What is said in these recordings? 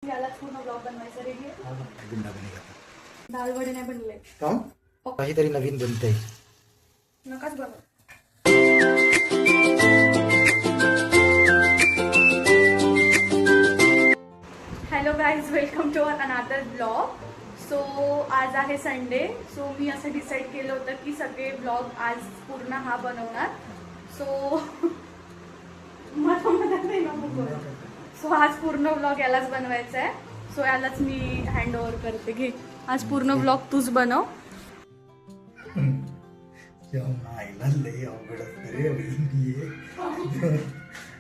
याला पूर्ण ब्लॉग बनवायचा रेडी आहे. दाल वडे नाही बनले का? काहीतरी नवीन बनतंय. नकाच बनव. Hello guys, welcome to another blog. So आज आहे संडे. सो मी असं डिसाईड केलं होतं की सगळे ब्लॉग आज पूर्ण हा बनवणार. सो सो आज पूर्ण ब्लॉग यालाच बनवायचा आहे. सो यालाच मी हँड ओव्हर करते. घे, आज पूर्ण ब्लॉग तूच बनव. लय अवघड असतं रे बहिणी.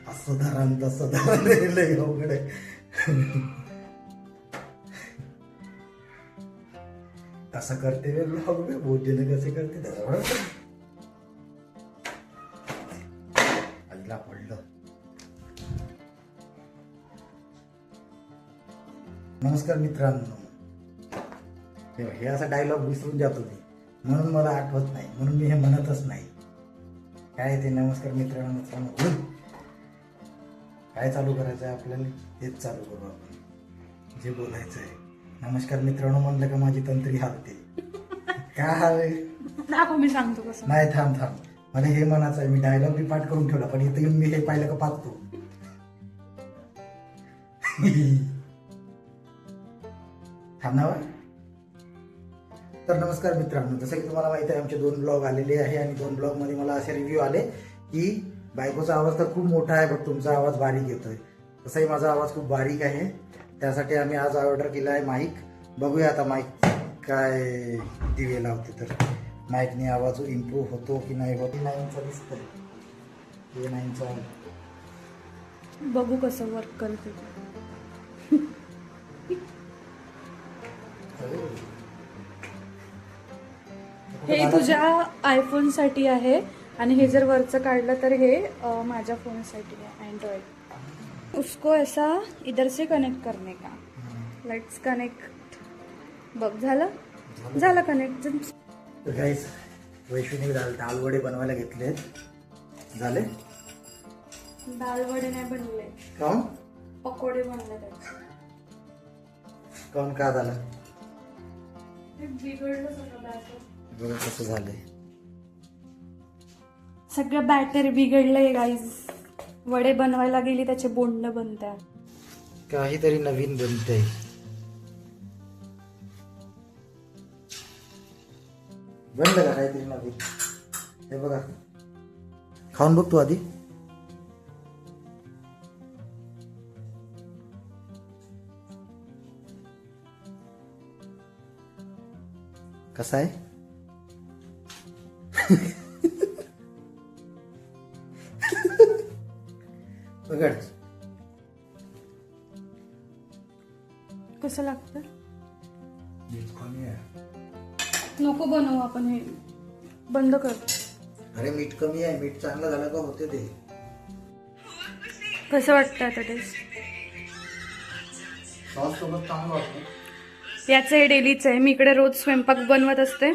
असं धरण तसं धरण लय अवघड आहे. कसं करते रे ब्लॉग रे भोजन कसे करते. आईला पडलं. नमस्कार मित्रांनो. हे असा डायलॉग विसरून जातो मी, म्हणून मला आठवत नाही, म्हणून मी हे म्हणतच नाही. काय ते नमस्कार मित्रांनो मित्रांनो काय चालू करायचं आहे आपल्याला, तेच चालू करू आपण. जे बोलायचं आहे. नमस्कार मित्रांनो म्हणलं का माझी तंत्री हालते. काय हाल आहे मी सांगतो कसं. नाही, थांब मला हे म्हणायचं आहे. मी डायलॉग बी पाठ करून ठेवला, पण इथे येऊन मी हे पाहिलं का पाहतो. थांबणार. तर नमस्कार मित्रांनो, जसं की तुम्हाला माहिती आहे आमचे 2 ब्लॉग आलेले आहे आणि 2 ब्लॉग मध्ये मला असे रिव्ह्यू आले की बायकोचा आवाज तर खूप मोठा आहे पण तुमचा आवाज बारीक येतोय. तसाही माझा आवाज खूप बारीक आहे. त्यासाठी आम्ही आज ऑर्डर केला आहे माईक. बघूया आता माईक काय दिवे लावते, तर माईकने आवाज इम्प्रूव्ह होतो की नाही होत. 9चा दिसतंय. 9चा बघू कसं वर्क करते. हे तुझ्या आयफोन साठी आहे आणि हे जर वरचं काढलं तर हे माझ्या फोन साठी आहे, एंड्रॉइड. उसको ऐसा इधर से कनेक्ट करने का. Let's connect. बघ झालं कनेक्ट. तर गाईस, वैष्णवी दाल वडे बनवायला घेतले. झाले. दाल वडे नाही बनले, काऊन? पकोडे बनले त्याचे. काऊन का झालं? बिघडलं सगळं बॅटर. बघ कसं झालंय. सगळं बॅटर बिघडलंय गाईज. वडे बनवायला गेली त्याचे बोंड बनतात. काहीतरी नवीन बनतंय. बनलं का काहीतरी नवीन? हे बघा, खाऊन बघ तू आधी. कसा आहे? बघड. कसं लागतं? नको बनवू आपण, हे बंद कर. अरे मीठ कमी आहे. मीठ चांगलं झालं का होते ते. कसं वाटतं आता टेस्ट? सॉस सोबत चांगलं वाटतं. याचं हे डेलीच आहे. मी इकडे रोज स्वयंपाक बनवत असते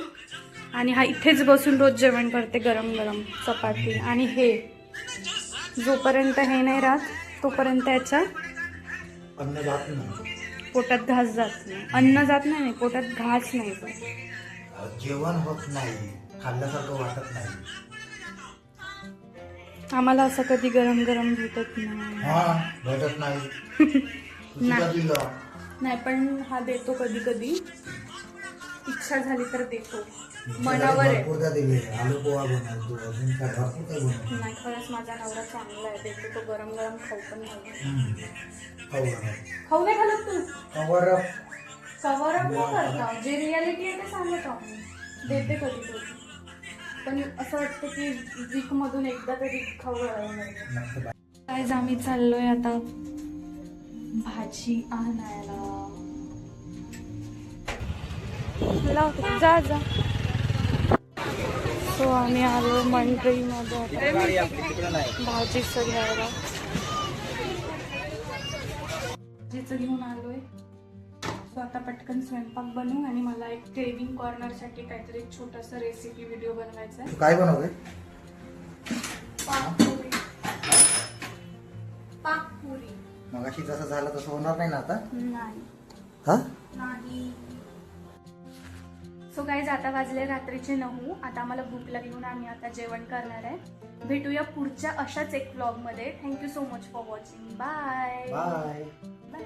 आणि हा इथेच बसून रोज जेवण करते, गरम गरम चपाती. आणि हे जोपर्यंत हे नाही राहत तोपर्यंत याच्या अन्न जात नाही, पोटात घास जात नाही. अन्न जात नाही, पोटात घास नाही. जेवण होत नाही, खाल्ल्यासारखं वाटत नाही. आम्हाला असं कधी गरम गरम भेटत नाही. हा, भेटत नाही. नाही, पण हा देतो कधी कधी. इच्छा झाली तर देतो. मनावर आहे. आलू पोहा बनवतो, अजून काय भरपूर काय बनवतो. नाही, खरंच माझा नवरा चांगला आहे. देतो तो गरम गरम. खाऊ पण नाही. खाऊ नाही घालत तू. कव्हर अप करता. जे रियालिटी आहे ते सांगत आहो. देते कधी कधी, पण असं वाटतं की वीक मधून एकदा तरी खाऊ घालायला. काय आम्ही चाललोय आता भाजी आणायला. जा. सो आम्ही आलो मंडईमध्ये भाजीचं घ्यायला. भाजीचं घेऊन आलोय. सो आता पटकन स्वयंपाक बनवू आणि मला एक क्रेविंग कॉर्नर साठी काहीतरी छोटासा रेसिपी व्हिडिओ बनवायचा आहे. काय बनवलंय? पाकपुरी. मग मगाशी जसं झालं तसं होणार नाही ना आता? नाही हा नाही. सो गाईज आता वाजले रात्रीचे 9. आता आम्हाला भूक लागली म्हणून आम्ही आता जेवण करणार आहे. भेटूया पुढच्या अशाच एक व्लॉग मध्ये. Thank you so much for watching. Bye bye. Bye.